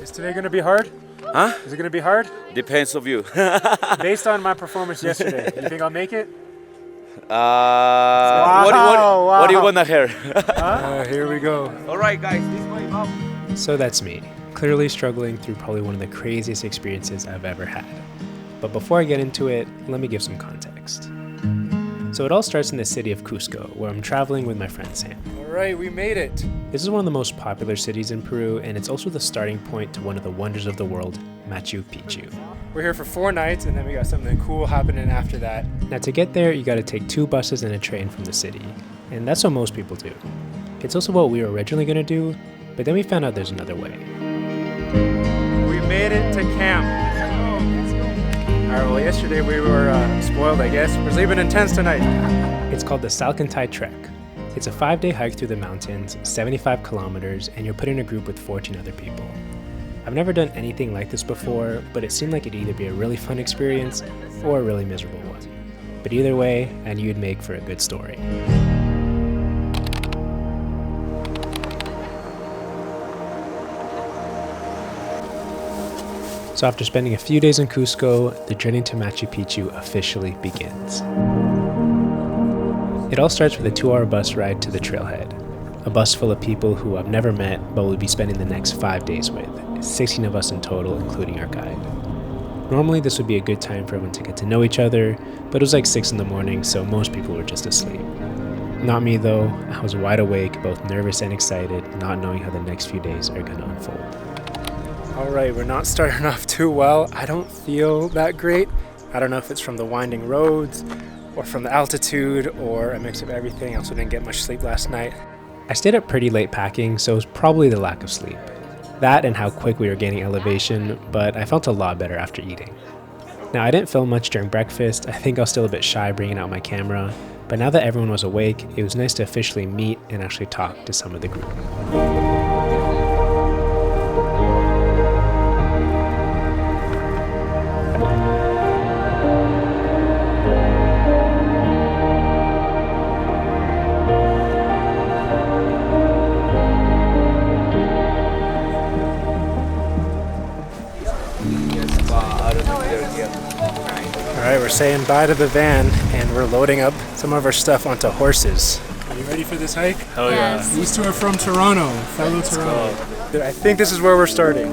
Is today going to be hard? Huh? Is it going to be hard? Depends of you. Based on my performance yesterday, you think I'll make it? What do you want to hear? Here we go. All right, guys, this is my mom. So that's me, clearly struggling through probably one of the craziest experiences I've ever had. But before I get into it, let me give some context. So it all starts in the city of Cusco, where I'm traveling with my friend Sam. All right, we made it. This is one of the most popular cities in Peru, and it's also the starting point to one of the wonders of the world, Machu Picchu. We're here for 4 nights, and then we got something cool happening after that. Now to get there, you gotta take 2 buses and a train from the city, and that's what most people do. It's also what we were originally gonna do, but then we found out there's another way. We made it to camp. All right, well, yesterday we were spoiled, I guess. We're sleeping in tents tonight. It's called the Salkantay Trek. It's a 5-day hike through the mountains, 75 kilometers, and you're put in a group with 14 other people. I've never done anything like this before, but it seemed like it'd either be a really fun experience or a really miserable one. But either way, I knew it'd make for a good story. So after spending a few days in Cusco, the journey to Machu Picchu officially begins. It all starts with a 2-hour bus ride to the Trailhead, a bus full of people who I've never met but will be spending the next 5 days with, 16 of us in total, including our guide. Normally this would be a good time for everyone to get to know each other, but it was like 6 in the morning, so most people were just asleep. Not me though. I was wide awake, both nervous and excited, not knowing how the next few days are going to unfold. All right, we're not starting off too well. I don't feel that great. I don't know if it's from the winding roads or from the altitude or a mix of everything. I also didn't get much sleep last night. I stayed up pretty late packing, so it was probably the lack of sleep. That and how quick we were gaining elevation, but I felt a lot better after eating. Now, I didn't film much during breakfast. I think I was still a bit shy bringing out my camera, but now that everyone was awake, it was nice to officially meet and actually talk to some of the group. All right, we're saying bye to the van, and we're loading up some of our stuff onto horses. Are you ready for this hike? Hell yeah. Yes. These 2 are from Toronto, fellow Toronto. Dude, I think this is where we're starting.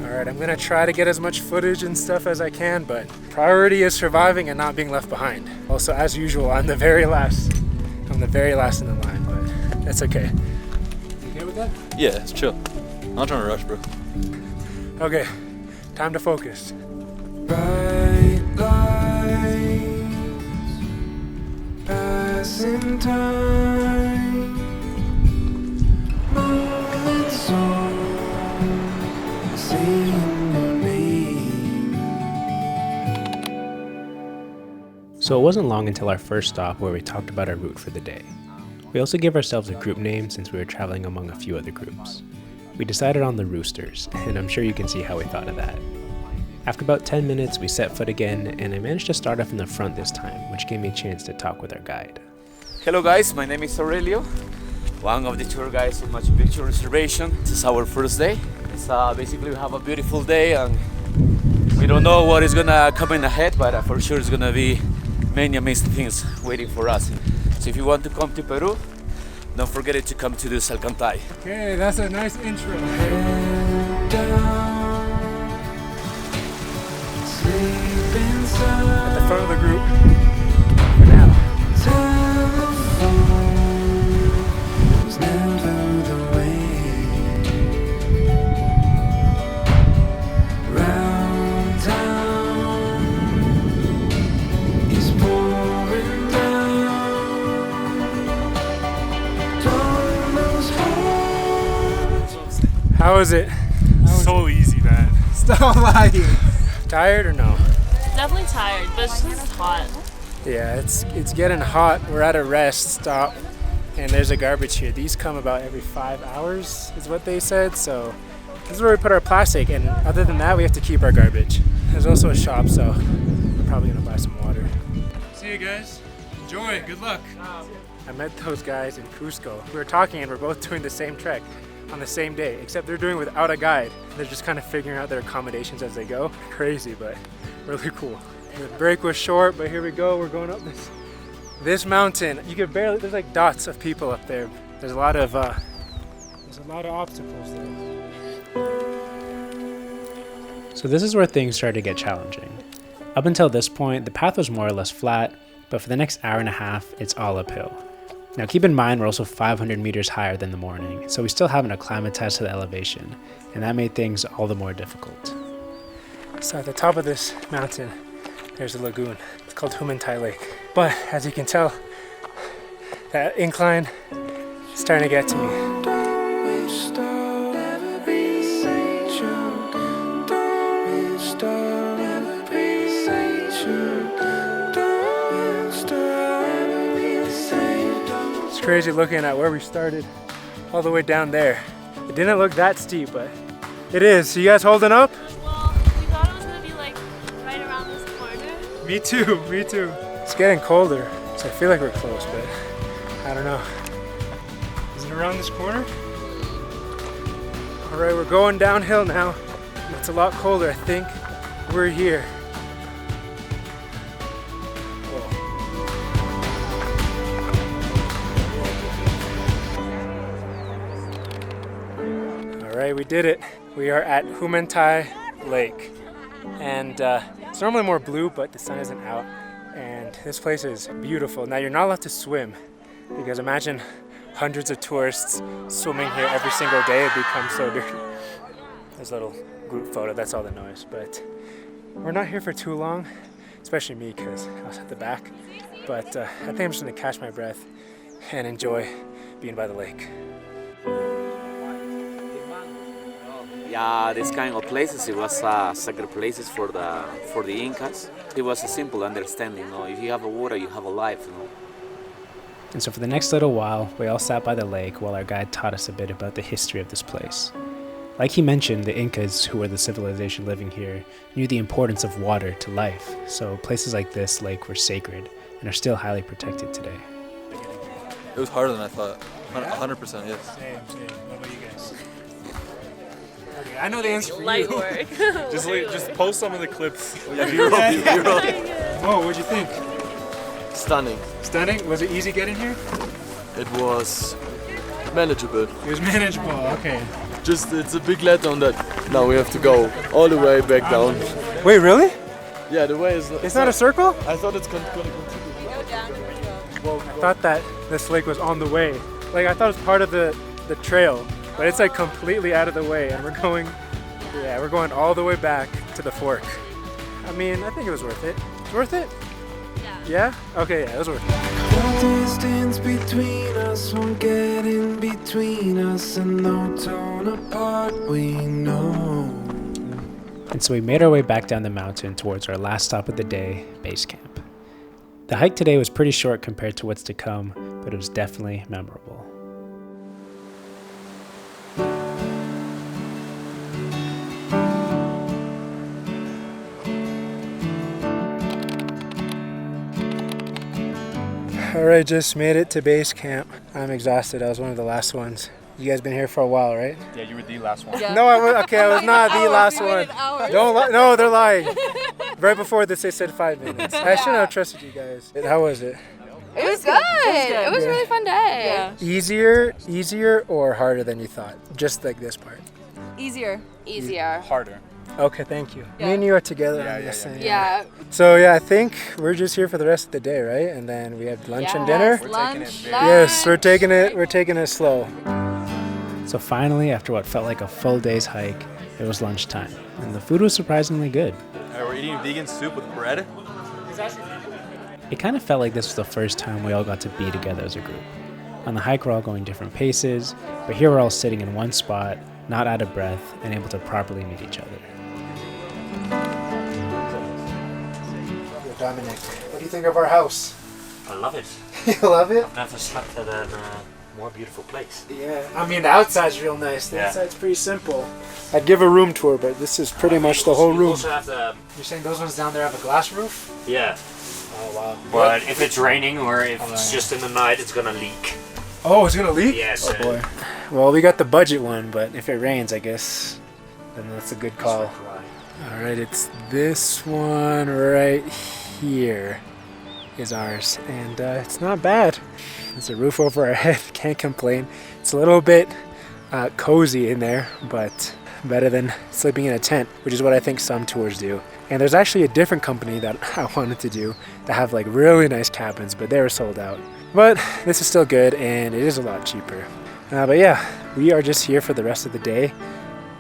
All right, I'm gonna try to get as much footage and stuff as I can, but priority is surviving and not being left behind. Also, as usual, I'm the very last. I'm the very last in the line, but that's okay. You okay with that? Yeah, it's chill. I'm not trying to rush, bro. Okay, time to focus. Bright lights, passing time, moments so saying your name. So it wasn't long until our first stop where we talked about our route for the day. We also gave ourselves a group name since we were traveling among a few other groups. We decided on the Roosters, and I'm sure you can see how we thought of that. After about 10 minutes, we set foot again, and I managed to start off in the front this time, which gave me a chance to talk with our guide. Hello, guys. My name is Aurelio, one of the tour guides on Machu Picchu reservation. This is our first day. It's basically we have a beautiful day, and we don't know what is gonna come in ahead, but for sure it's gonna be many amazing things waiting for us. So if you want to come to Peru, don't forget to come to the Salkantay. Okay, that's a nice intro. Head down, sleep inside. At the front of the group for now. Telephone was never the way. Round town is pouring down. Dominoes fall. How is it? So easy, man. Stop lying. Tired or no? Definitely tired, but it's just hot. Yeah, it's getting hot. We're at a rest stop, and there's a garbage here. These come about every 5 hours, is what they said. So this is where we put our plastic, and other than that, we have to keep our garbage. There's also a shop, so we're probably gonna buy some water. See you guys. Enjoy. Good luck. I met those guys in Cusco. We were talking and we're both doing the same trek on the same day, except they're doing it without a guide. They're just kind of figuring out their accommodations as they go. Crazy, but really cool. The break was short, but here we go. We're going up this mountain. You could barely, there's like dots of people up there. There's a lot of obstacles there. So this is where things started to get challenging. Up until this point, the path was more or less flat, but for the next hour and a half, it's all uphill. Now keep in mind we're also 500 meters higher than the morning, so we still haven't acclimatized to the elevation, and that made things all the more difficult. So at the top of this mountain, there's a lagoon. It's called Humantay Lake. But as you can tell, that incline is starting to get to me. Don't we stop, never be the same, true. Don't we stop, never be the same, true. Don't we stop, never be the same. It's crazy looking at where we started all the way down there. It didn't look that steep, but it is. So you guys holding up? Well, we thought it was gonna be like right around this corner. Me too, me too. It's getting colder, so I feel like we're close, but I don't know. Is it around this corner? All right, we're going downhill now. It's a lot colder, I think. We're here. All right, we did it. We are at Humantay Lake. And it's normally more blue, but the sun isn't out. And this place is beautiful. Now, you're not allowed to swim because imagine hundreds of tourists swimming here every single day. It becomes so dirty. There's a little group photo, that's all the noise. But we're not here for too long, especially me because I was at the back. But I think I'm just gonna catch my breath and enjoy being by the lake. Yeah, this kind of places, it was sacred places for the Incas. It was a simple understanding, you know. If you have a water, you have a life, you know. And so for the next little while, we all sat by the lake while our guide taught us a bit about the history of this place. Like he mentioned, the Incas, who were the civilization living here, knew the importance of water to life, so places like this lake were sacred and are still highly protected today. It was harder than I thought. 100%, yes. Same. What about you guys? Okay, I know the answer for Light you. work. Just post some of the clips. Oh, what'd you think? Stunning. Stunning? Was it easy getting here? It was manageable. It was manageable, okay. Just it's a big letdown that now we have to go all the way back down. Wait, really? Yeah, the way is. It's not a circle? I thought it's gonna continue. I thought that this lake was on the way. Like, I thought it was part of the trail, but it's like completely out of the way, and we're going all the way back to the fork. I mean, I think it was worth it. It's worth it? Yeah? Okay, yeah, it was worth it. The distance between us won't get in between us, and no torn apart we know. And so we made our way back down the mountain towards our last stop of the day, base camp. The hike today was pretty short compared to what's to come, but it was definitely memorable. All right, just made it to base camp. I'm exhausted. I was one of the last ones. You guys been here for a while, right? Yeah, you were the last one. No, I was not the last one. No, they're lying. Right before this, they said 5 minutes. I shouldn't have trusted you guys. How was it? It was good. It was a really fun day. Easier or harder than you thought? Just like this part. Easier. Harder. Okay, thank you. Yeah. Me and you are together. Yeah, I'm yeah, just saying. Yeah. So yeah, I think we're just here for the rest of the day, right? And then we have lunch and dinner. Lunch. Yes, we're taking it slow. So finally, after what felt like a full day's hike, it was lunchtime, and the food was surprisingly good. We're eating vegan soup with bread. It kind of felt like this was the first time we all got to be together as a group. On the hike, we're all going different paces, but here we're all sitting in one spot, not out of breath, and able to properly meet each other. Dominic, what do you think of our house? I love it. You love it? I've never slept at a more beautiful place. Yeah, I mean the outside's real nice. The Yeah. inside's pretty simple. I'd give a room tour, but this is pretty much the whole You room. also have the You're saying those ones down there have a glass roof? yeah. Oh wow. But if it's raining or if it's just in the night, it's gonna leak. Oh, it's gonna leak? Yes. Oh boy. Well, we got the budget one, but if it rains, I guess then that's a good call. All right, it's this one right here is ours, and it's not bad. It's a roof over our head. Can't complain. It's a little bit cozy in there, but better than sleeping in a tent, which is what I think some tours do. And there's actually a different company that I wanted to do that have like really nice cabins, but they were sold out. But this is still good, and it is a lot cheaper. But yeah, we are just here for the rest of the day.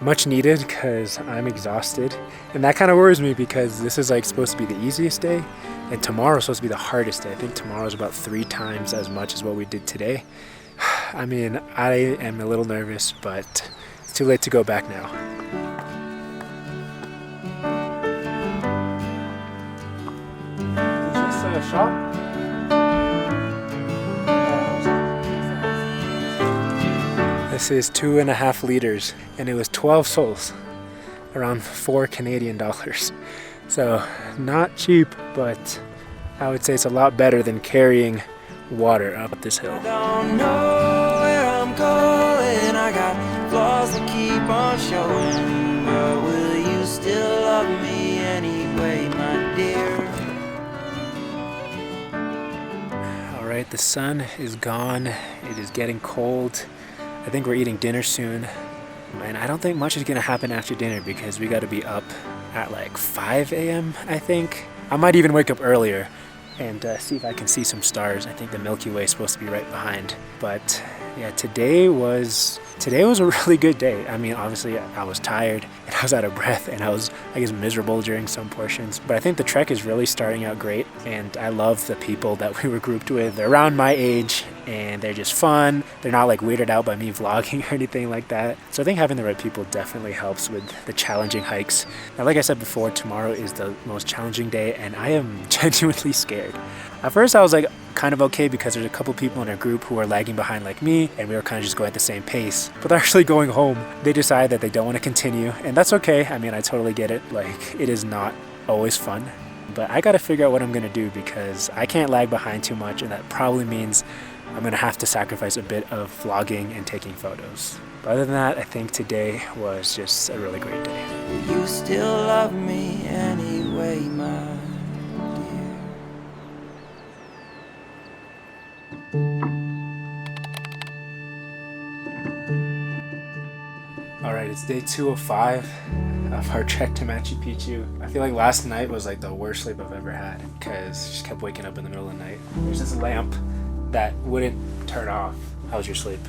Much needed because I'm exhausted, and that kind of worries me because this is like supposed to be the easiest day, and tomorrow's supposed to be the hardest day. I think tomorrow's about 3 times as much as what we did today. I mean, I am a little nervous, but it's too late to go back now. Is this a shop? This is 2.5 liters, and it was 12 sols, around $4 Canadian. So not cheap, but I would say it's a lot better than carrying water up this hill. I don't know where I'm going. I got flaws that keep on showing, but will you still love me anyway, my dear? All right, the sun is gone. It is getting cold. I think we're eating dinner soon, and I don't think much is gonna happen after dinner because we gotta be up at like 5 a.m. I think. I might even wake up earlier and see if I can see some stars. I think the Milky Way is supposed to be right behind. But yeah, today was a really good day. I mean, obviously I was tired and I was out of breath and I was, I guess, miserable during some portions. But I think the trek is really starting out great, and I love the people that we were grouped with. They're around my age and they're just fun. They're not like weirded out by me vlogging or anything like that. So I think having the right people definitely helps with the challenging hikes. Now, like I said before, tomorrow is the most challenging day and I am genuinely scared. At first I was like kind of okay because there's a couple people in our group who are lagging behind like me, and we were kind of just going at the same pace. But they're actually going home. They decide that they don't want to continue, and that's okay. I mean, I totally get it. Like, it is not always fun. But I got to figure out what I'm going to do because I can't lag behind too much, and that probably means I'm going to have to sacrifice a bit of vlogging and taking photos. But other than that, I think today was just a really great day. Will you still love me anyway, my dear? All right, it's day 205 of our trek to Machu Picchu. I feel like last night was like the worst sleep I've ever had because I just kept waking up in the middle of the night. There's this lamp that wouldn't turn off. How was your sleep?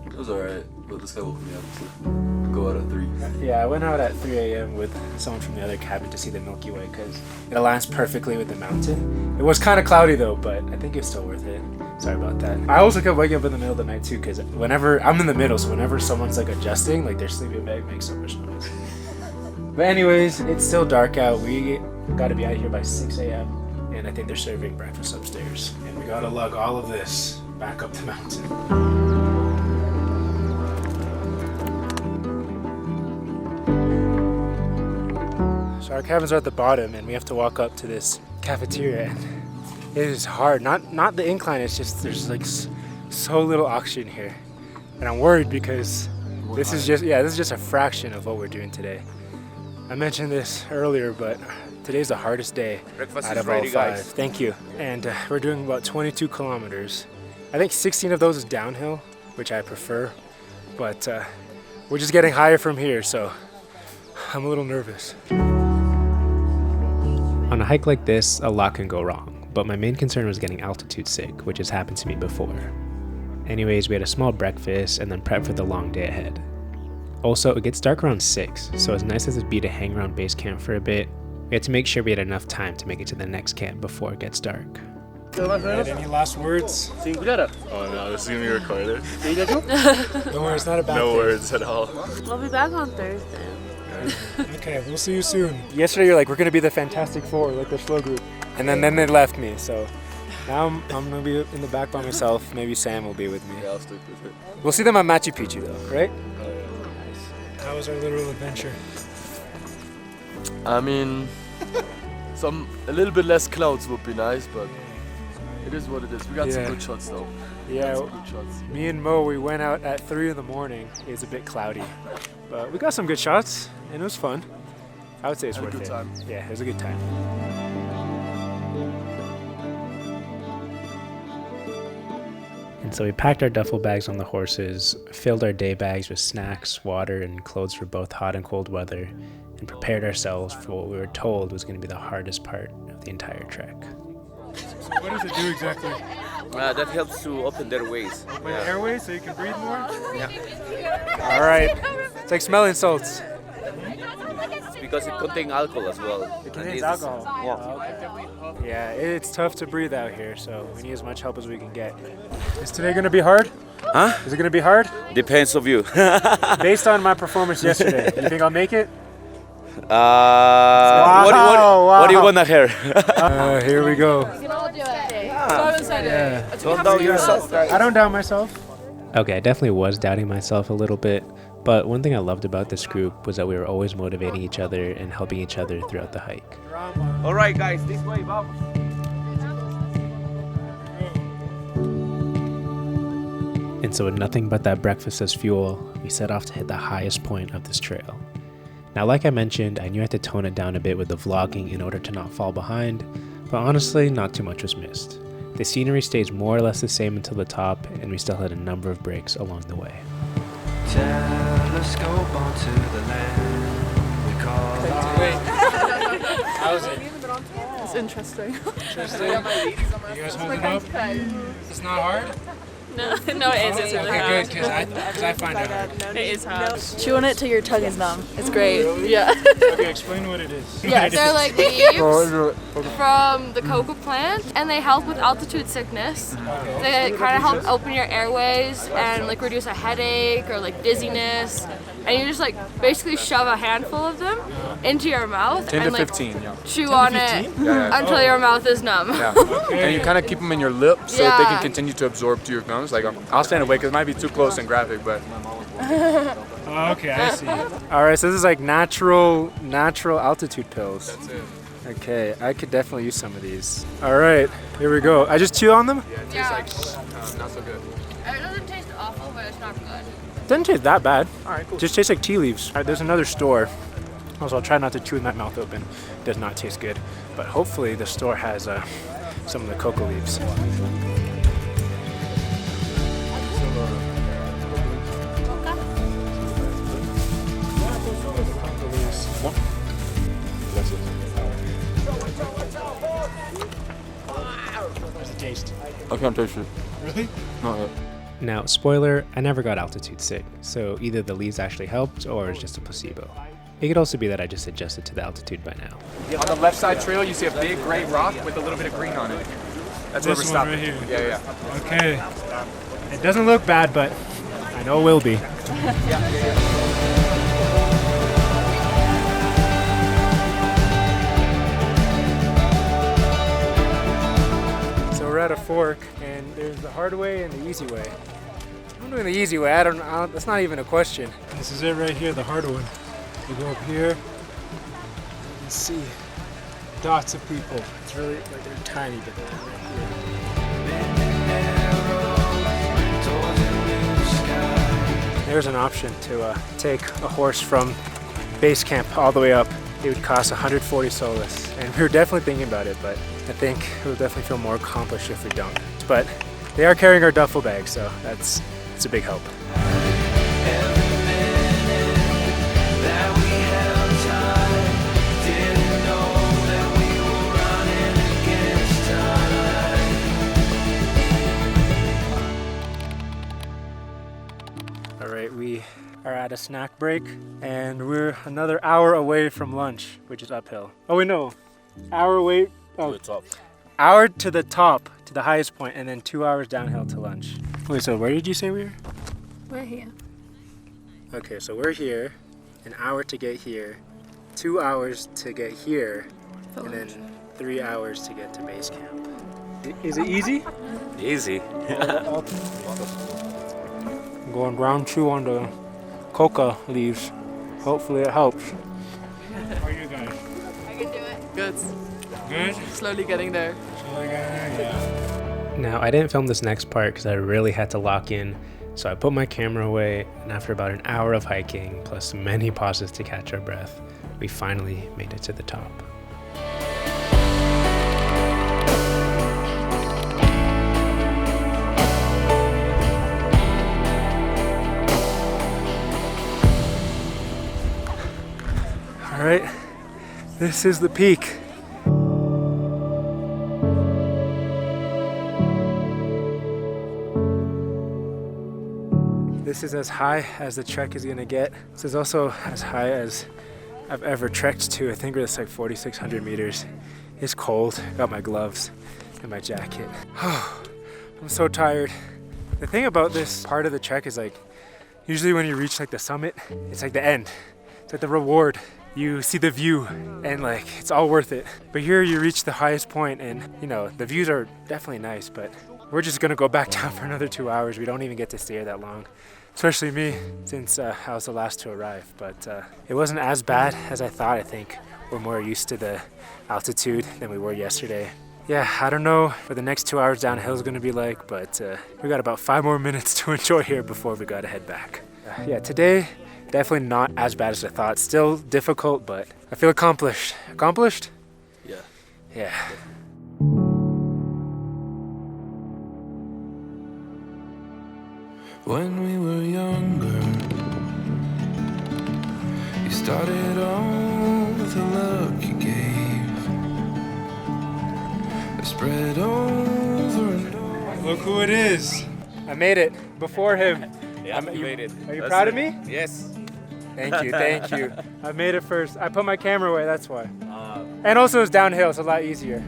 It was alright, but this guy woke me up to go out at 3. Yeah, I went out at 3 a.m. with someone from the other cabin to see the Milky Way because it aligns perfectly with the mountain. It was kind of cloudy though, but I think it's still worth it. Sorry about that. I also kept waking up in the middle of the night too because whenever I'm in the middle, so whenever someone's like adjusting, like their sleeping bag makes so much noise. But anyways, it's still dark out. We got to be out here by 6 a.m. and I think they're serving breakfast upstairs. And we got to lug all of this back up the mountain. So our cabins are at the bottom and we have to walk up to this cafeteria, and it is hard. Not the incline, it's just there's like so little oxygen here. And I'm worried because this is just a fraction of what we're doing today. I mentioned this earlier, but today's the hardest day out of all 5. Guys. Thank you. And we're doing about 22 kilometers. I think 16 of those is downhill, which I prefer, but we're just getting higher from here, so I'm a little nervous. On a hike like this, a lot can go wrong, but my main concern was getting altitude sick, which has happened to me before. Anyways, we had a small breakfast and then prep for the long day ahead. Also, it gets dark around 6, so as nice as it'd be to hang around base camp for a bit, we had to make sure we had enough time to make it to the next camp before it gets dark. Right, any last words? Oh no, this is gonna be recorded. Don't worry, it's not a bad No thing. words at all. We'll be back on Thursday. Okay, we'll see you soon. Yesterday you're like, we're gonna be the Fantastic Four, like the slow group. And then they left me, so now I'm gonna be in the back by myself. Maybe Sam will be with me. Yeah, I'll stick with it. We'll see them at Machu Picchu though, right? Oh, yeah. How was our little adventure? I mean, A little bit less clouds would be nice, but it is what it is. We got some good shots though. Yeah, some good shots. me and Mo, we went out at 3 in the morning. It was a bit cloudy, but we got some good shots, and it was fun. I would say it's Had a worth good it. time. Yeah, it was a good time. And so we packed our duffel bags on the horses, filled our day bags with snacks, water, and clothes for both hot and cold weather, and prepared ourselves for what we were told was going to be the hardest part of the entire trek. So what does it do exactly? That helps to open their ways. Open the airways so you can breathe more? Yeah. All right. It's like smelling salts. Because it contains alcohol as well. It contains alcohol. Yeah. Yeah, it's tough to breathe out here, so we need as much help as we can get. Is today going to be hard? Huh? Is it going to be hard? Depends of you. Based on my performance yesterday, you think I'll make it? What do you want to hear? Here we go. We can all do it. Don't doubt yourself. I don't doubt myself. Okay, I definitely was doubting myself a little bit, but one thing I loved about this group was that we were always motivating each other and helping each other throughout the hike. All right, guys, this way, Bob. And so with nothing but that breakfast as fuel, we set off to hit the highest point of this trail. Now, like I mentioned, I knew I had to tone it down a bit with the vlogging in order to not fall behind, but honestly, not too much was missed. The scenery stays more or less the same until the top, and we still had a number of breaks along the way. Telescope onto the land. We call How's it? It's interesting. Interesting. You guys holding up? It's not hard? No, it is. It's really Okay, hard. good, because I find it hard. It is hard. Chewing it till your tongue is numb. It's great. Yeah. Okay, explain what it is. Yeah, they're like leaves from the cocoa plant, and they help with altitude sickness. They kind of help open your airways and like reduce a headache or like dizziness. And you just like basically shove a handful of them into your mouth 10 and to like 15, yeah. chew on it until your mouth is numb. Yeah. And you kind of keep them in your lip so that they can continue to absorb to your gums. Like, I'll stand away because it might be too close and graphic, but. Okay, I see. All right, so this is like natural altitude pills. That's it. Okay, I could definitely use some of these. All right, here we go. I just chew on them? Yeah, it tastes like not so good. It doesn't taste awful, but it's not good. Doesn't taste that bad. All right, cool. Just tastes like tea leaves. All right, there's another store. Also, I'll try not to chew with my mouth open. It does not taste good. But hopefully the store has some of the cocoa leaves. How's it taste? I can't taste it. Really? Not yet. Now, spoiler, I never got altitude sick, so either the leaves actually helped or it's just a placebo. It could also be that I just adjusted to the altitude by now. On the left side trail, you see a big gray rock with a little bit of green on it. That's where we're This one stopping. right here. Yeah. Okay. It doesn't look bad, but I know it will be. So we're at a fork, and there's the hard way and the easy way. I'm doing the easy way. I don't. That's not even a question. This is it right here, the hard one. We go up here and see dots of people. It's really like they're tiny, but they're right here. There's an option to take a horse from base camp all the way up. It would cost 140 soles, and we were definitely thinking about it, but I think we'll definitely feel more accomplished if we don't. But they are carrying our duffel bags, so it's a big help. All right, we are at a snack break, and we're another hour away from lunch, which is uphill. Oh wait, no, hour away. Oh, To the top. hour to the top, to the highest point, and then 2 hours downhill to lunch. Wait, so where did you say we were? We're here. Okay, so we're here, an hour to get here, 2 hours to get here, and then 3 hours to get to base camp. Is it easy? Easy. I'm going round 2 on the coca leaves. Hopefully it helps. How are you guys? I can do it. Good. Good? Slowly getting there. Now, I didn't film this next part because I really had to lock in, so I put my camera away, and after about an hour of hiking, plus many pauses to catch our breath, we finally made it to the top. All right, this is the peak. This is as high as the trek is gonna get. This is also as high as I've ever trekked to. I think it's like 4,600 meters. It's cold. Got my gloves and my jacket. I'm so tired. The thing about this part of the trek is like, usually when you reach like the summit, it's like the end. It's like the reward. You see the view and like, it's all worth it. But here you reach the highest point and you know, the views are definitely nice, but we're just gonna go back down for another 2 hours. We don't even get to stay here that long. Especially me, since I was the last to arrive. But it wasn't as bad as I thought. I think we're more used to the altitude than we were yesterday. Yeah, I don't know what the next 2 hours downhill is gonna be like, but we got about 5 more minutes to enjoy here before we gotta head back. Yeah, today, definitely not as bad as I thought. Still difficult, but I feel accomplished. Accomplished? Yeah. Yeah. When we were younger, you started off with a look you gave. I spread over and over. Look who it is. I made it before him. Yeah, you made it. Are you proud of me? Yes. Thank you, thank you. I made it first. I put my camera away, that's why. And also it's downhill, it's a lot easier.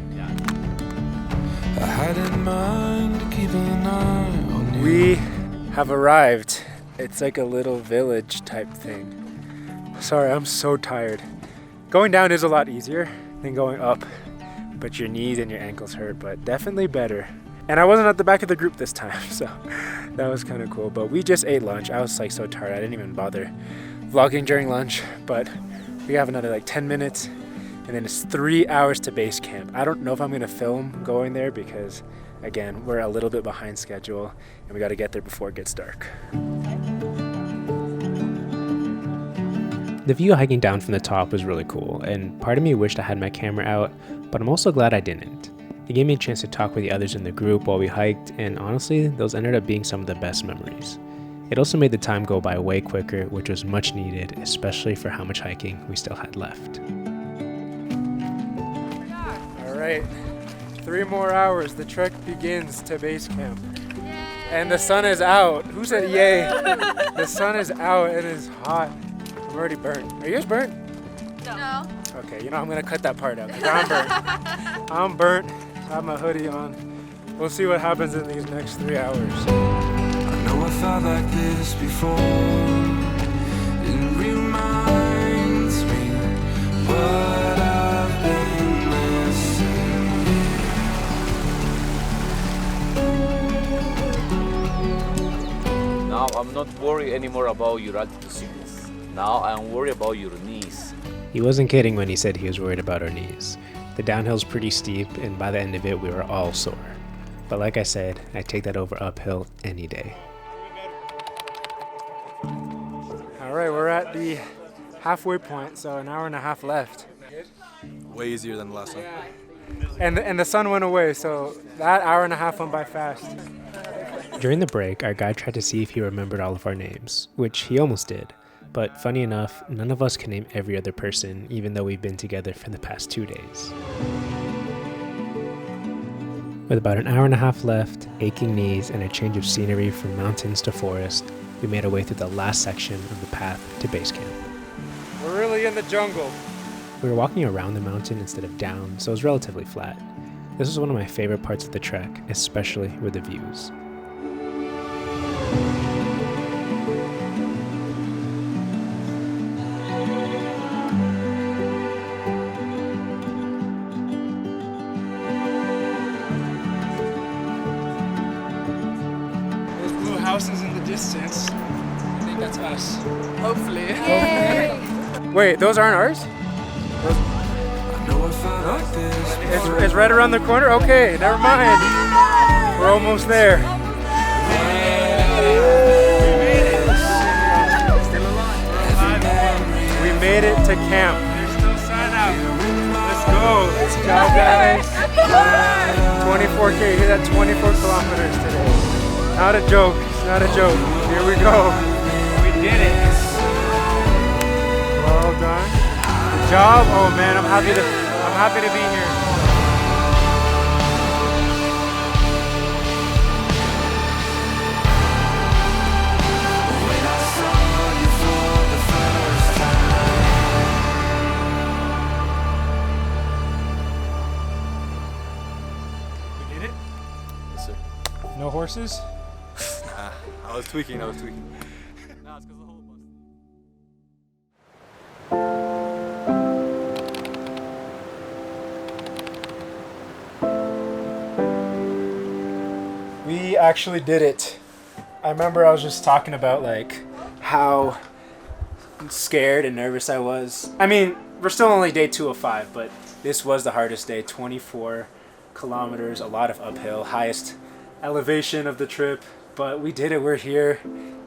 I had in mind to keep an eye on you. We have arrived. It's like a little village type thing. Sorry, I'm so tired. Going down is a lot easier than going up, but your knees and your ankles hurt, but definitely better. And I wasn't at the back of the group this time, so that was kind of cool. But we just ate lunch. I was like so tired, I didn't even bother vlogging during lunch, but we have another like 10 minutes and then it's 3 hours to base camp. I don't know if I'm gonna film going there because again, we're a little bit behind schedule and we got to get there before it gets dark. The view hiking down from the top was really cool, and part of me wished I had my camera out, but I'm also glad I didn't. It gave me a chance to talk with the others in the group while we hiked, and honestly, those ended up being some of the best memories. It also made the time go by way quicker, which was much needed, especially for how much hiking we still had left. All right, 3 more hours. The trek begins to base camp. And the sun is out. Who said yay? The sun is out. It is hot. I'm already burnt. Are yours burnt? No. Okay, you know, I'm gonna cut that part out. 'Cause I'm burnt. I'm burnt. I have my hoodie on. We'll see what happens in these next 3 hours. I know I felt like this before. It reminds me what I've been missing. Now I'm not worried anymore about your altitude sickness. Now I'm worried about your knees. He wasn't kidding when he said he was worried about our knees. The downhill's pretty steep, and by the end of it, we were all sore. But like I said, I take that over uphill any day. All right, we're at the halfway point, so an hour and a half left. Way easier than the last time. And the sun went away, so that hour and a half went by fast. During the break, our guide tried to see if he remembered all of our names, which he almost did. But funny enough, none of us can name every other person, even though we've been together for the past 2 days. With about an hour and a half left, aching knees, and a change of scenery from mountains to forest, we made our way through the last section of the path to base camp. We're really in the jungle. We were walking around the mountain instead of down, so it was relatively flat. This was one of my favorite parts of the trek, especially with the views. Those blue houses in the distance. I think that's us. Hopefully. Wait, those aren't ours? I know I It's right around the corner? Okay, never mind. We're almost there. We made it to camp. There's still sun out. Let's go. Let's go, guys. 24K. We did that 24 kilometers today. Not a joke. It's not a joke. Here we go. We did it. Well done. Good job. Oh man, I'm happy to be here. No horses? Nah, I was tweaking. We actually did it. I remember I was just talking about like how scared and nervous I was. I mean, we're still only day 2 of 5, but this was the hardest day. 24 kilometers, a lot of uphill, highest elevation of the trip, but we did it. We're here.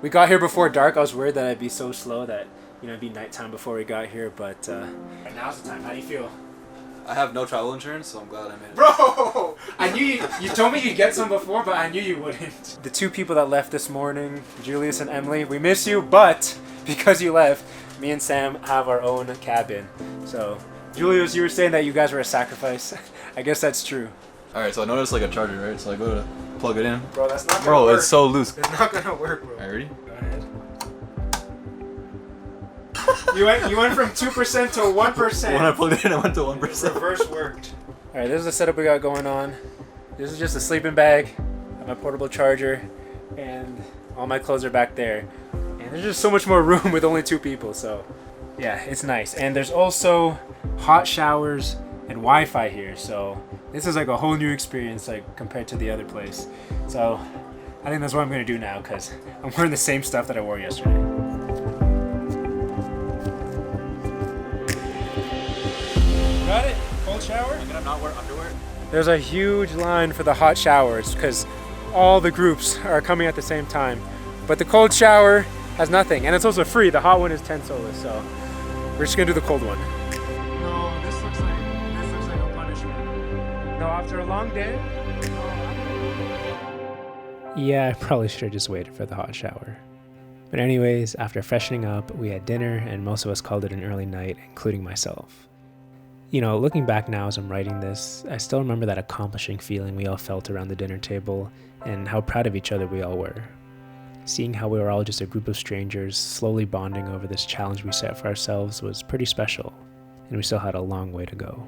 We got here before dark. I was worried that I'd be so slow that, you know, it'd be nighttime before we got here, but now's the time. How do you feel? I have no travel insurance, so I'm glad I made it. Bro! I knew you told me you'd get some before, but I knew you wouldn't. The 2 people that left this morning, Julius and Emily, we miss you, but because you left, me and Sam have our own cabin. So, Julius, you were saying that you guys were a sacrifice. I guess that's true. Alright, so I noticed like a charger, right? So I go to plug it in. Bro, that's not gonna Bro, work. it's so loose. It's not gonna work, bro. Alright, ready? Go ahead. You went from 2% to 1%. When I plugged it in, I went to 1%. Reverse worked. Alright, this is the setup we got going on. This is just a sleeping bag, my portable charger, and all my clothes are back there. And there's just so much more room with only 2 people, so yeah, it's nice. And there's also hot showers and Wi-Fi here, so this is like a whole new experience like compared to the other place. So I think that's what I'm gonna do now because I'm wearing the same stuff that I wore yesterday. Got it? Cold shower? I'm gonna not wear underwear. There's a huge line for the hot showers because all the groups are coming at the same time. But the cold shower has nothing, and it's also free. The hot one is 10 soles, so we're just gonna do the cold one. No, this looks like a punishment. No, after a long day. Yeah, I probably should have just waited for the hot shower. But anyways, after freshening up, we had dinner, and most of us called it an early night, including myself. You know, looking back now as I'm writing this, I still remember that accomplishing feeling we all felt around the dinner table and how proud of each other we all were. Seeing how we were all just a group of strangers slowly bonding over this challenge we set for ourselves was pretty special, and we still had a long way to go.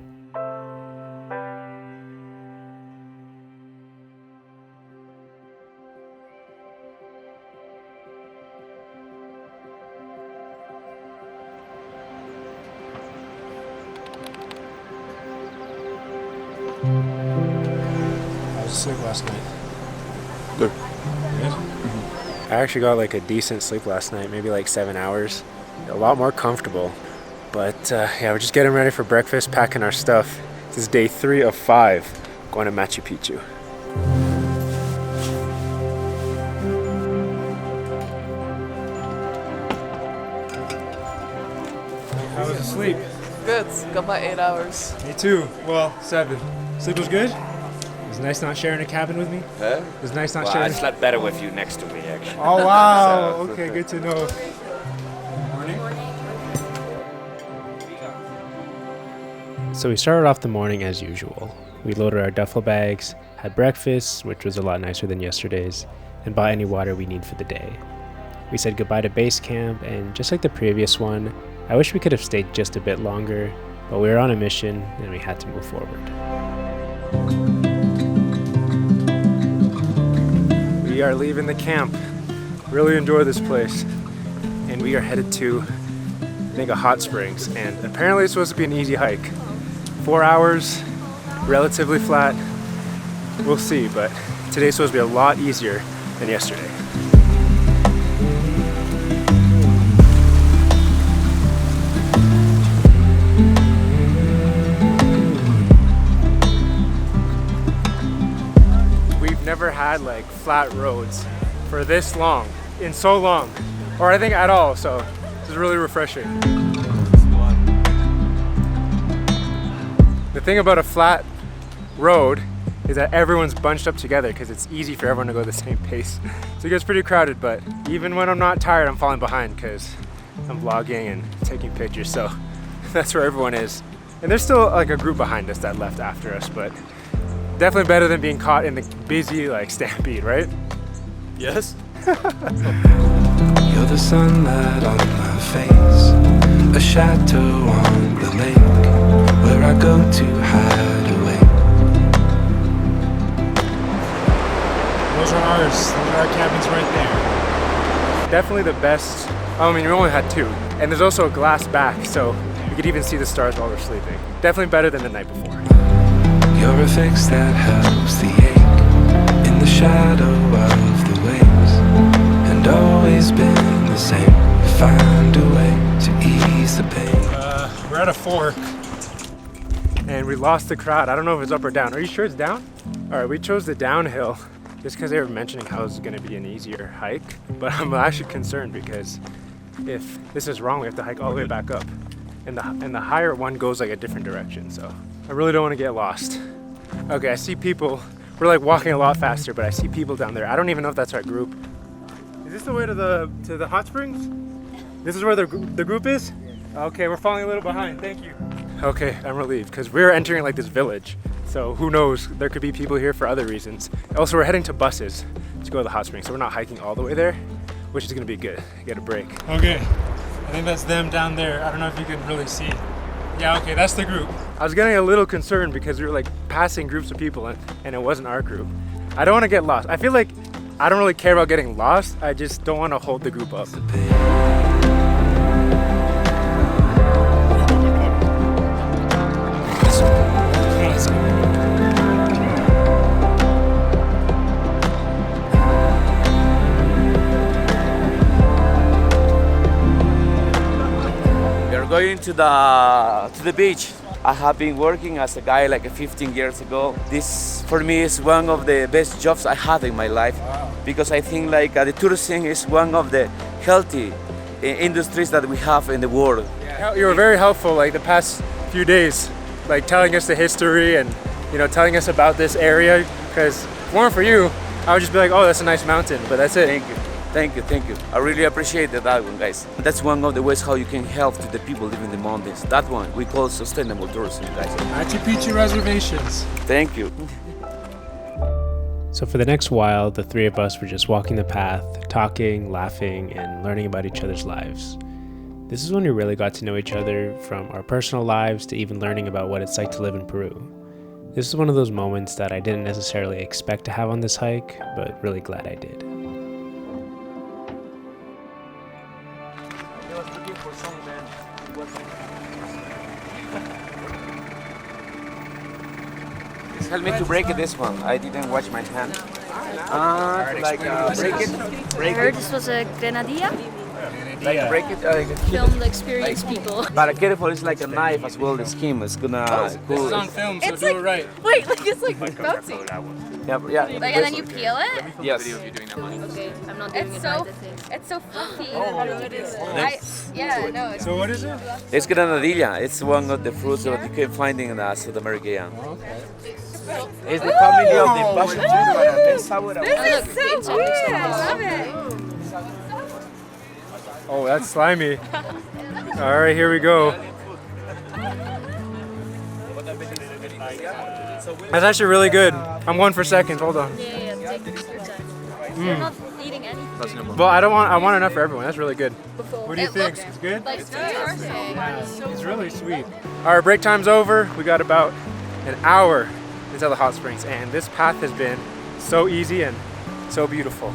How was sleep last night? Good. I actually got like a decent sleep last night, maybe like 7 hours. A lot more comfortable. But yeah, we're just getting ready for breakfast, packing our stuff. This is day 3 of 5, going to Machu Picchu. How was the sleep? Good. Got my 8 hours. Me too. Well, 7. Sleep was good? It was nice not sharing a cabin with me. Huh? It was nice not Well, I sharing. slept better with you next to me, actually. Oh wow! So- Okay, good to know. Morning. So we started off the morning as usual. We loaded our duffel bags, had breakfast, which was a lot nicer than yesterday's, and bought any water we need for the day. We said goodbye to base camp, and just like the previous one, I wish we could have stayed just a bit longer, but we were on a mission and we had to move forward. We are leaving the camp. Really enjoy this place. And we are headed to, I think, a hot springs. And apparently it's supposed to be an easy hike. 4 hours, relatively flat. We'll see, but today's supposed to be a lot easier than yesterday. had like flat roads for this long, in so long, or I think at all, so this is really refreshing. The thing about a flat road is that everyone's bunched up together because it's easy for everyone to go the same pace. So it gets pretty crowded, but even when I'm not tired, I'm falling behind because I'm vlogging and taking pictures, so that's where everyone is. And there's still like a group behind us that left after us, but definitely better than being caught in the busy like stampede, right? Yes. You're the sunlight on my face, a shadow on the lake, where I go to hide away. Those are ours. Those are our cabins right there. Definitely the best. I mean, we only had 2. And there's also a glass back, so we could even see the stars while we're sleeping. Definitely better than the night before. You're a fix that helps the ache in the shadow of the waves, and always been the same. Find a way to ease the pain. We're at a fork, and we lost the crowd. I don't know if it's up or down. Are you sure it's down? All right, we chose the downhill just because they were mentioning how it's going to be an easier hike, but I'm actually concerned because if this is wrong, we have to hike all the way back up, and the higher one goes like a different direction, so I really don't want to get lost. Okay, I see people. We're like walking a lot faster, but I see people down there. I don't even know if that's our group. Is this the way to the hot springs? This is where the group is? Okay, we're falling a little behind. Thank you. Okay, I'm relieved because we're entering like this village. So who knows, there could be people here for other reasons. Also, we're heading to buses to go to the hot springs, so we're not hiking all the way there, which is gonna be good. Get a break. Okay, I think that's them down there. I don't know if you can really see. Yeah, okay, that's the group. I was getting a little concerned because we were like passing groups of people and it wasn't our group. I don't wanna get lost. I feel like I don't really care about getting lost. I just don't wanna hold the group up. Going to the beach. I have been working as a guy like 15 years ago. This for me is one of the best jobs I had in my life because I think like the tourism is one of the healthy industries that we have in the world. Yeah, you were very helpful like the past few days, like telling us the history and telling us about this area, because if it weren't for you, I would just be like, oh, that's a nice mountain, but that's it. Thank you. Thank you, thank you. I really appreciate that one, guys. That's one of the ways how you can help to the people living in the mountains. That one we call sustainable tourism, guys. Machu Picchu reservations. Thank you. So for the next while, the 3 of us were just walking the path, talking, laughing, and learning about each other's lives. This is when we really got to know each other, from our personal lives to even learning about what it's like to live in Peru. This is one of those moments that I didn't necessarily expect to have on this hike, but really glad I did. Help me to break it, this one. I didn't wash my hand. Break I heard this was a grenadilla. Like break it. Film the experienced people. But careful, it's like a knife as well. The skin is gonna. This is on film, so do it right. Wait, like it's like bouncy. Yeah. Like, and then you peel it? Yes. Okay, I'm not doing it right, I think. It's so fluffy. So what is it? It's granadilla. It's one of the fruits that you can find in South America. It's the family of the passion fruit. This is so weird. I love it. Oh, that's slimy. All right, here we go. That's actually really good. I'm going for seconds. Hold on. Yeah, take your time. You're not eating anything. Well, I want enough for everyone. That's really good. What do you think? It's good? Like, It's really sweet. All right, break time's over. We got about an hour until the hot springs, and this path has been so easy and so beautiful.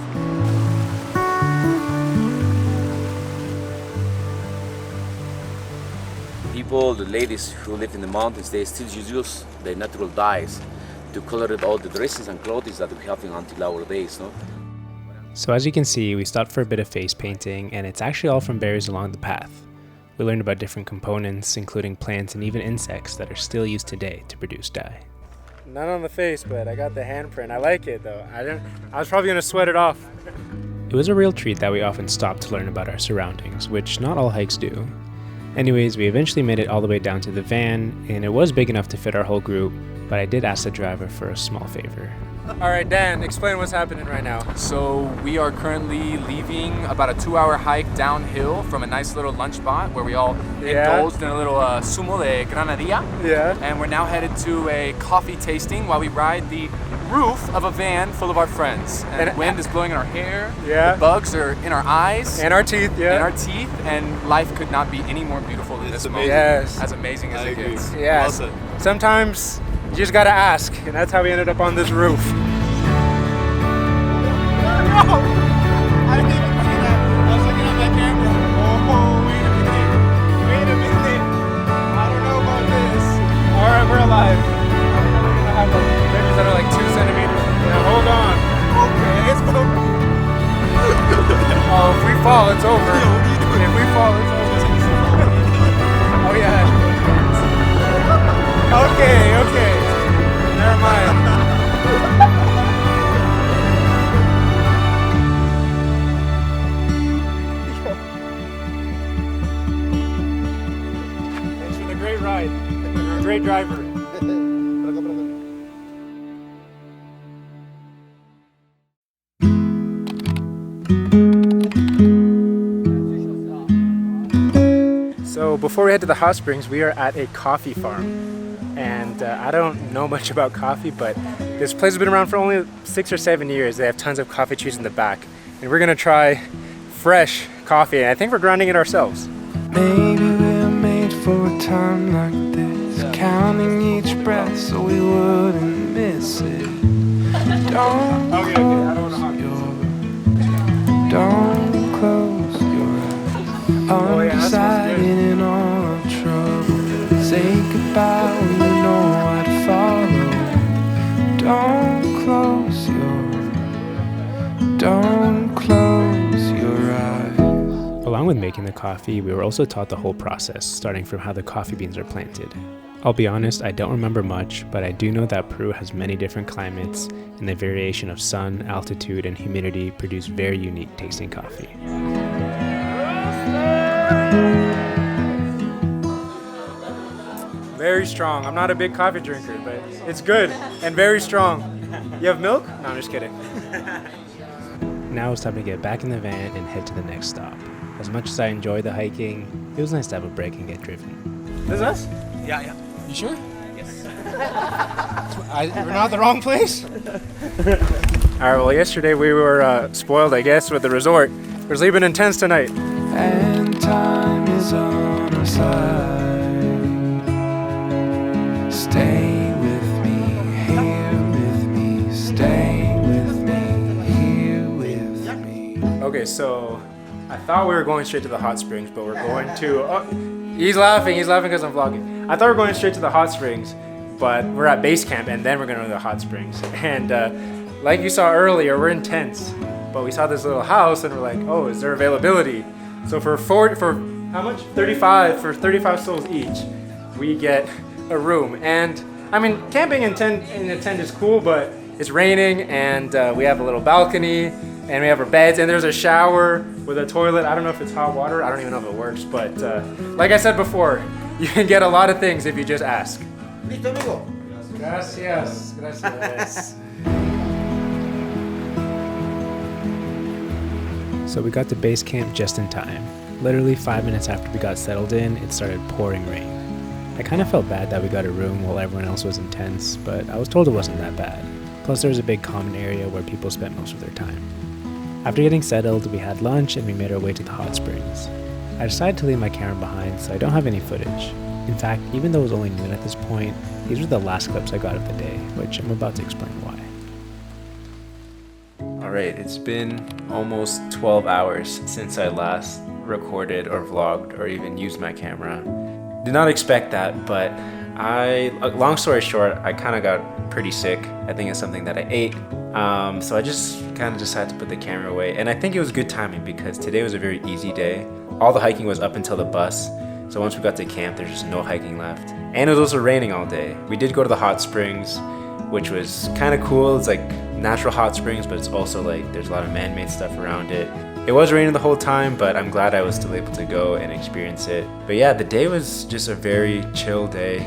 People, the ladies who live in the mountains, they still use the natural dyes to color it all the dresses and clothes that we have until our days, no? So as you can see, we stopped for a bit of face painting, and it's actually all from berries along the path. We learned about different components, including plants and even insects that are still used today to produce dye. None on the face, but I got the handprint. I like it though. I was probably gonna sweat it off. It was a real treat that we often stopped to learn about our surroundings, which not all hikes do. Anyways, we eventually made it all the way down to the van, and it was big enough to fit our whole group, but I did ask the driver for a small favor. All right, Dan, explain what's happening right now. So we are currently leaving about a 2-hour hike downhill from a nice little lunch spot where we all indulged in a little sumo de granadilla. Yeah. And we're now headed to a coffee tasting while we ride the roof of a van full of our friends. And the wind is blowing in our hair. Yeah. The bugs are in our eyes. And our teeth, yeah. And our teeth. And life could not be any more beautiful than this moment. Yes. As amazing as it gets. Yes. Sometimes you just gotta ask, and that's how we ended up on this roof. Alright, we're alive. We're gonna have ridges that are like 2 centimeters. Now hold on. Okay, it's over. Oh, if we fall, it's over. If we fall, it's over. Oh yeah. Okay. Never mind. Thanks for the great ride. You're a great driver. So before we head to the hot springs, we are at a coffee farm. And I don't know much about coffee, but this place has been around for only 6 or 7 years. They have tons of coffee trees in the back. And we're gonna try fresh coffee, and I think we're grinding it ourselves. Maybe we're made for a time like this, counting each breath so we wouldn't miss it. Don't close your eyes. Undecided in all our trouble. Say goodbye when you know I'd follow. Don't close your eyes. Along with making the coffee, we were also taught the whole process, starting from how the coffee beans are planted. I'll be honest, I don't remember much, but I do know that Peru has many different climates, and the variation of sun, altitude, and humidity produce very unique tasting coffee. Very strong. I'm not a big coffee drinker, but it's good and very strong. You have milk? No, I'm just kidding. Now it's time to get back in the van and head to the next stop. As much as I enjoyed the hiking, it was nice to have a break and get driven. This is us? Yeah. You sure? Yes. We're not at the wrong place? Alright, well yesterday we were spoiled, I guess, with the resort. We're sleeping in tents tonight. And time is on our side. Stay with me, here with me. Stay with me, here with me. Okay, so I thought we were going straight to the hot springs, but we're going to... Oh, he's laughing because I'm vlogging. I thought we were going straight to the hot springs, but we're at base camp and then we're going to the hot springs. And like you saw earlier, we're in tents, but we saw this little house and we're like, oh, is there availability? So for how much? 35 souls each, we get a room. And I mean, camping in a tent is cool, but it's raining and we have a little balcony and we have our beds and there's a shower with a toilet. I don't know if it's hot water. I don't even know if it works, but like I said before, you can get a lot of things if you just ask. Listo, amigo. Gracias. So we got to base camp just in time. Literally 5 minutes after we got settled in, it started pouring rain. I kind of felt bad that we got a room while everyone else was in tents, but I was told it wasn't that bad. Plus there was a big common area where people spent most of their time. After getting settled, we had lunch and we made our way to the hot springs. I decided to leave my camera behind so I don't have any footage. In fact, even though it was only noon at this point, these were the last clips I got of the day, which I'm about to explain why. Alright, it's been almost 12 hours since I last recorded or vlogged or even used my camera. Did not expect that, but long story short, I kind of got pretty sick. I think it's something that I ate. So I just kind of decided to put the camera away. And I think it was good timing because today was a very easy day. All the hiking was up until the bus. So once we got to camp, there's just no hiking left. And it was also raining all day. We did go to the hot springs. which was kind of cool. It's like natural hot springs, but it's also like there's a lot of man-made stuff around it. It was raining the whole time, but I'm glad I was still able to go and experience it. But yeah, the day was just a very chill day.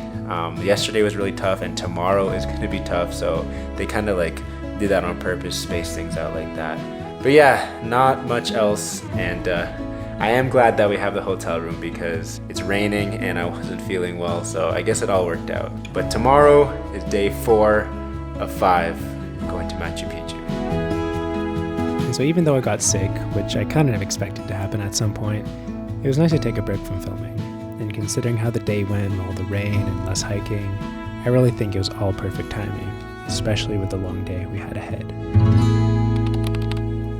Yesterday was really tough, and tomorrow is going to be tough, so they kind of like did that on purpose, space things out like that. But yeah, not much else, and I am glad that we have the hotel room because it's raining and I wasn't feeling well, so I guess it all worked out. But tomorrow is day 4 of 5 going to Machu Picchu. And so even though I got sick, which I kind of expected to happen at some point, it was nice to take a break from filming. And considering how the day went, all the rain and less hiking, I really think it was all perfect timing, especially with the long day we had ahead.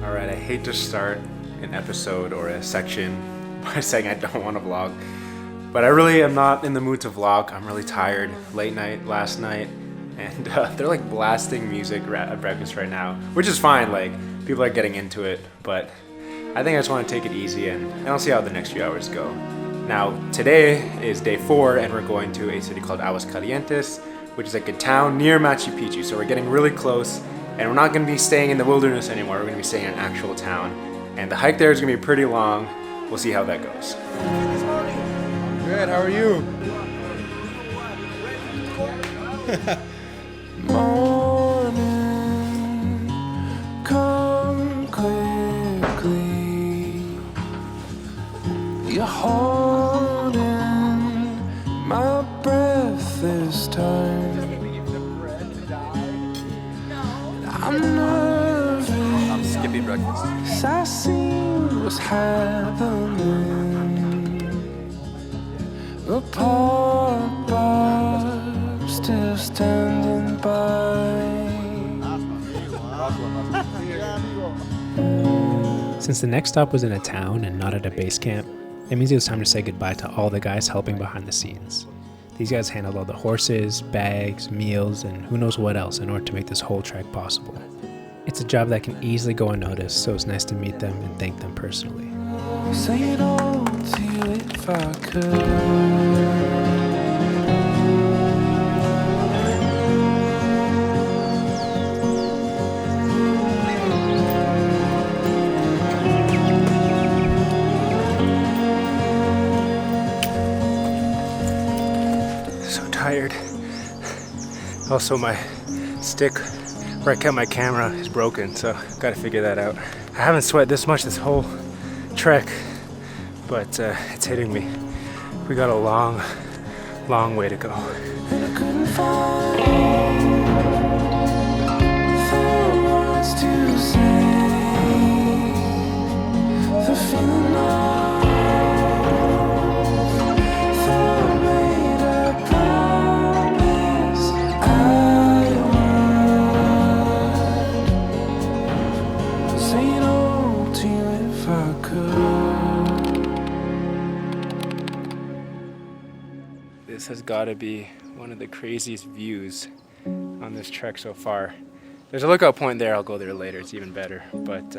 Alright, I hate to start an episode or a section by saying I don't want to vlog, but I really am not in the mood to vlog. I'm really tired. Late night last night, and they're like blasting music at breakfast right now, which is fine. Like, people are getting into it, but I think I just want to take it easy, and I'll see how the next few hours go. Now, today is day 4, and we're going to a city called Aguascalientes, which is like a town near Machu Picchu. So we're getting really close, and we're not going to be staying in the wilderness anymore. We're going to be staying in an actual town, and the hike there is going to be pretty long. We'll see how that goes. Good, how are you? Morning, come quickly. You're holding my breath this time. I'm nervous. I'm skipping breakfast. I see what's happening. Apart, but still standing by. Since the next stop was in a town and not at a base camp, it means it was time to say goodbye to all the guys helping behind the scenes. These guys handled all the horses, bags, meals, and who knows what else in order to make this whole trek possible. It's a job that can easily go unnoticed, so it's nice to meet them and thank them personally. Say it all to you if I could. Tired. Also, my stick where I kept my camera is broken, so gotta figure that out. I haven't sweat this much this whole trek, but it's hitting me. We got a long, long way to go. This has got to be one of the craziest views on this trek so far. There's a lookout point there. I'll go there later. It's even better. But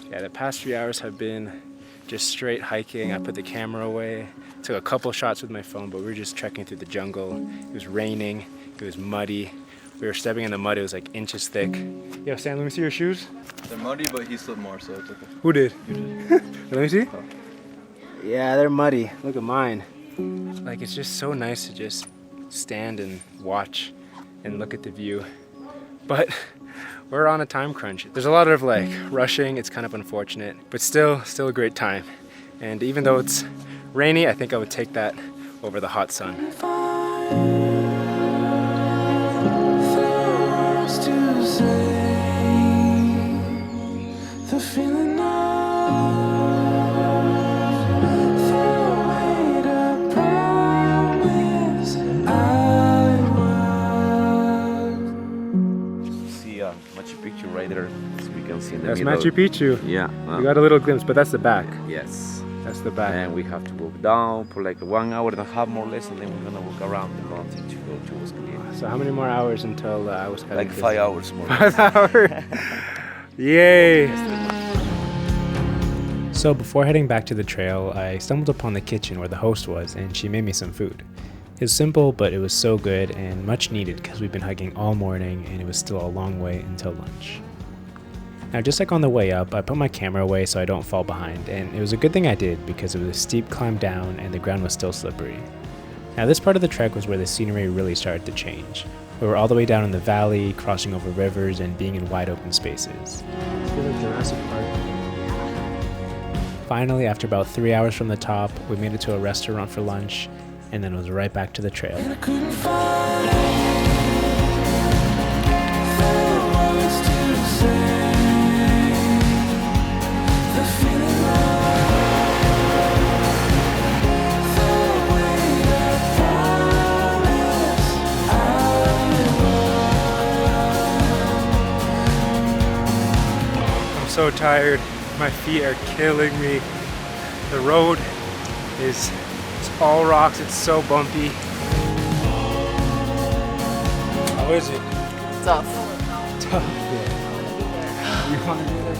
yeah, the past few hours have been just straight hiking. I put the camera away, took a couple shots with my phone, but we were just trekking through the jungle. It was raining. It was muddy. We were stepping in the mud. It was like inches thick. Yo, Sam, let me see your shoes. They're muddy, but he slipped more, so it's okay. Who did? You did. Let me see. Yeah, they're muddy. Look at mine. Like, it's just so nice to just stand and watch and look at the view. But we're on a time crunch. There's a lot of like rushing. It's kind of unfortunate, but still a great time. And even though it's rainy, I think I would take that over the hot sun. Machu Picchu right there, as we can see in the That's middle. Machu Picchu. Yeah. We got a little glimpse, but that's the back. Yes. That's the back. And we have to move down for like 1 hour and a half more or less, and then we're gonna walk around the mountain to go to Aguascalientes. So how many more hours until Aguascalientes? Like 5 hours more. 5 hours. Yay! So before heading back to the trail, I stumbled upon the kitchen where the host was, and she made me some food. It was simple, but it was so good and much needed because we've been hiking all morning and it was still a long way until lunch. Now, just like on the way up, I put my camera away so I don't fall behind, and it was a good thing I did because it was a steep climb down and the ground was still slippery. Now, this part of the trek was where the scenery really started to change. We were all the way down in the valley, crossing over rivers and being in wide open spaces. It's like Jurassic Park. Finally, after about 3 hours from the top, we made it to a restaurant for lunch, and then it was right back to the trail. So tired, my feet are killing me. The road is all rocks, it's so bumpy. How is it? Tough. Tough, yeah. You want to do that?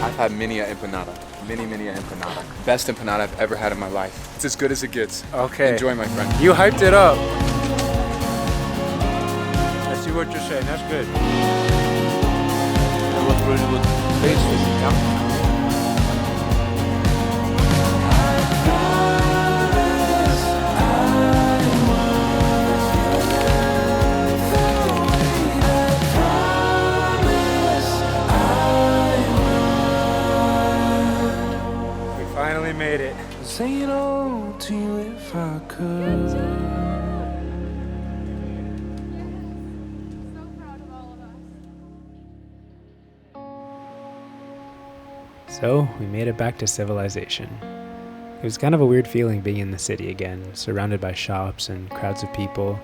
I've had many a empanada. Many a empanada. Best empanada I've ever had in my life. It's as good as it gets. Okay. Enjoy, my friend. You hyped it up. I see what you're saying, that's good. It was really good. Tasty. Yeah. Finally made it. Say it all to you if I could. So, we made it back to civilization. It was kind of a weird feeling being in the city again, surrounded by shops and crowds of people,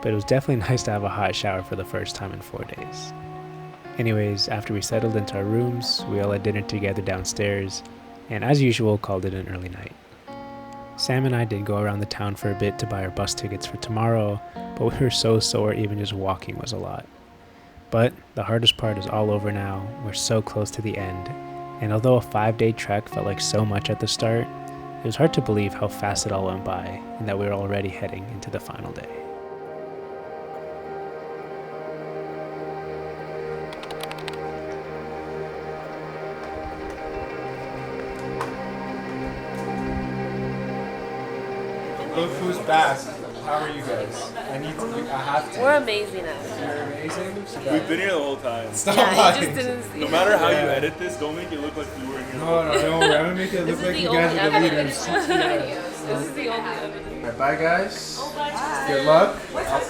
but it was definitely nice to have a hot shower for the first time in 4 days. Anyways, after we settled into our rooms, we all had dinner together downstairs, and as usual, called it an early night. Sam and I did go around the town for a bit to buy our bus tickets for tomorrow, but we were so sore even just walking was a lot. But the hardest part is all over now, we're so close to the end, and although a 5-day trek felt like so much at the start, it was hard to believe how fast it all went by and that we were already heading into the final day. Look who's back. How are you guys? I have to. We're amazing at it. You're amazing? We've been here the whole time. Stop Yeah, lying. it just didn't see No matter how you edit this, don't make it look like we were in here. No, don't worry. I'm gonna make it look like you guys are the leaders. This is the only evidence. Alright, bye guys. Good luck.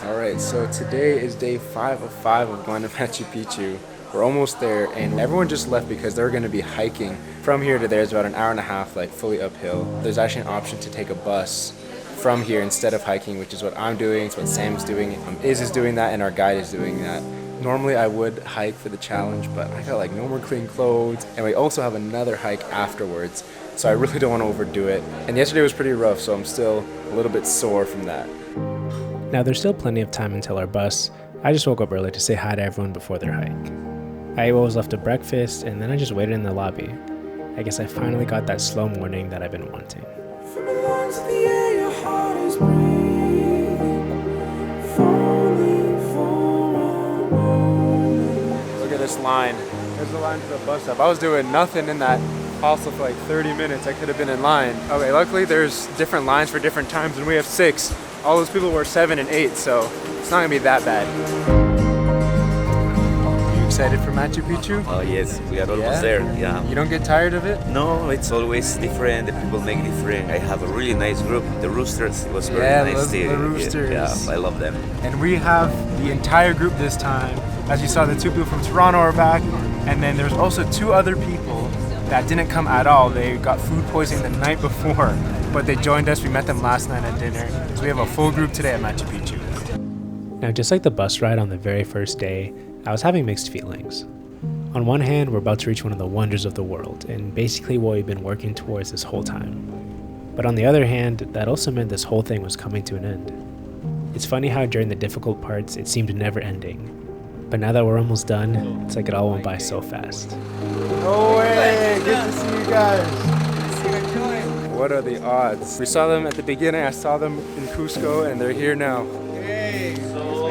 Alright, so today is day 5 of 5 of going to Machu Picchu. We're almost there, and everyone just left because they're going to be hiking from here to there. It's about an hour and a half, like fully uphill. There's actually an option to take a bus from here instead of hiking, which is what I'm doing. It's what Sam's doing. Iz is doing that, and our guide is doing that. Normally I would hike for the challenge, but I got like no more clean clothes, and we also have another hike afterwards, so I really don't want to overdo it. And yesterday was pretty rough, so I'm still a little bit sore from that. Now there's still plenty of time until our bus. I just woke up early to say hi to everyone before their hike. I was left a breakfast, and then I just waited in the lobby. I guess I finally got that slow morning that I've been wanting. From the lungs of the air, your heart is breathing, falling for a moment. Look at this line. There's the line to the bus stop. I was doing nothing in that hostel for like 30 minutes. I could have been in line. Okay, luckily there's different lines for different times, and we have 6. All those people were 7 and 8, so it's not gonna be that bad. Excited for Machu Picchu? Oh yes, we are almost there. Yeah. You don't get tired of it? No, it's always different. The people make different. I have a really nice group. The Roosters, it was very nice. The Roosters. Yeah, I love them. And we have the entire group this time. As you saw, the 2 people from Toronto are back, and then there's also 2 other people that didn't come at all. They got food poisoning the night before, but they joined us. We met them last night at dinner. So we have a full group today at Machu Picchu. Now, just like the bus ride on the very first day, I was having mixed feelings. On one hand, we're about to reach one of the wonders of the world, and basically what we've been working towards this whole time. But on the other hand, that also meant this whole thing was coming to an end. It's funny how during the difficult parts, it seemed never ending. But now that we're almost done, it's like it all went by so fast. No way! Good to see you guys. what are the odds? We saw them at the beginning, I saw them in Cusco, and they're here now. Hey, so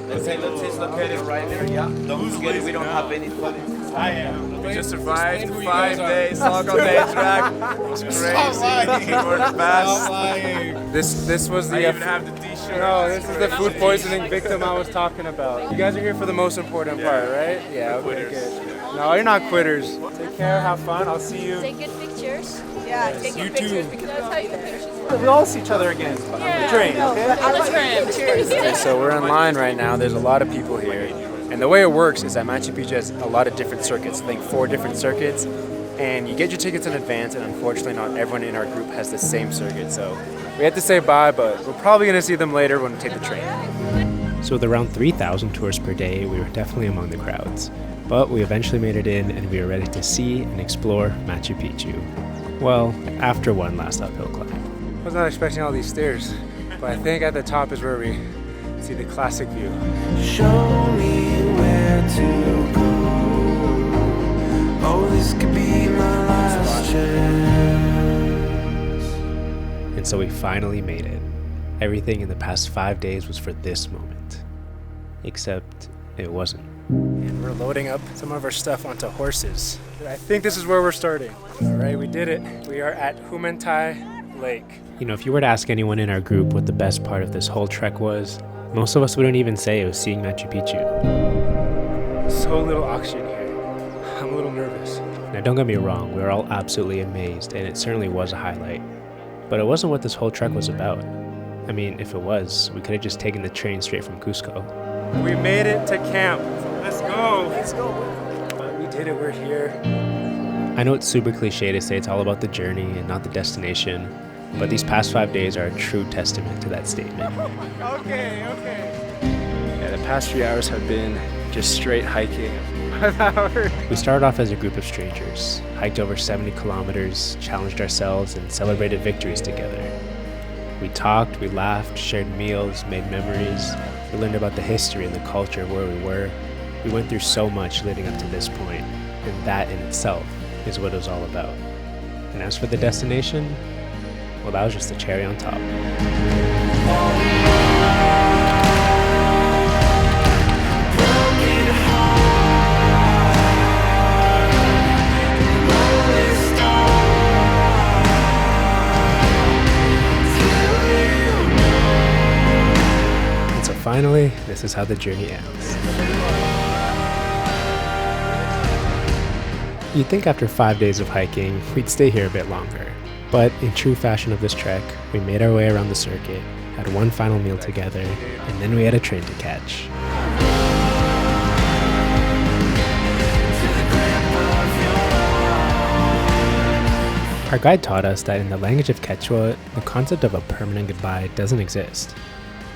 let's say it's located right there. Yeah. Don't forget we don't have any toilets. I am. We just survived 5 days. Salkantay Trek. It was crazy. We were the best. This was the. I even have the T-shirt. No, this is the food poisoning victim I was talking about. You guys are here for the most important part, right? Yeah. Okay, good. No, you're not quitters. Take care. Have fun. I'll see you. Take good pictures. Yeah, take good pictures because that's how you get pictures. We all see each other again on the train. Okay? On the train. Cheers. Okay, so we're in line right now. There's a lot of people here. And the way it works is that Machu Picchu has a lot of different circuits. I think 4 different circuits. And you get your tickets in advance, and unfortunately not everyone in our group has the same circuit. So we had to say bye, but we're probably going to see them later when we take the train. So with around 3,000 tourists per day, we were definitely among the crowds. But we eventually made it in, and we were ready to see and explore Machu Picchu. Well, after one last uphill climb. I was not expecting all these stairs, but I think at the top is where we see the classic view. Show me where to go. Oh, this could be my last chance. And so we finally made it. Everything in the past 5 days was for this moment. Except it wasn't. And we're loading up some of our stuff onto horses. I think this is where we're starting. All right, we did it. We are at Humantay Lake. You know, if you were to ask anyone in our group what the best part of this whole trek was, most of us wouldn't even say it was seeing Machu Picchu. So little oxygen here. I'm a little nervous. Now don't get me wrong, we were all absolutely amazed, and it certainly was a highlight. But it wasn't what this whole trek was about. I mean, if it was, we could have just taken the train straight from Cusco. We made it to camp. Let's go. Let's go. But we did it, we're here. I know it's super cliche to say it's all about the journey and not the destination, but these past 5 days are a true testament to that statement. Okay. Yeah, the past few hours have been just straight hiking. 5 hours. We started off as a group of strangers, hiked over 70 kilometers, challenged ourselves, and celebrated victories together. We talked, we laughed, shared meals, made memories. We learned about the history and the culture of where we were. We went through so much leading up to this point, and that in itself is what it was all about. And as for the destination, well, that was just the cherry on top. And so finally, this is how the journey ends. You'd think after 5 days of hiking, we'd stay here a bit longer. But in true fashion of this trek, we made our way around the circuit, had one final meal together, and then we had a train to catch. Our guide taught us that in the language of Quechua, the concept of a permanent goodbye doesn't exist.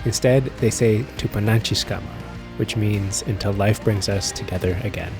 Instead, they say Tupananchiskama, which means until life brings us together again.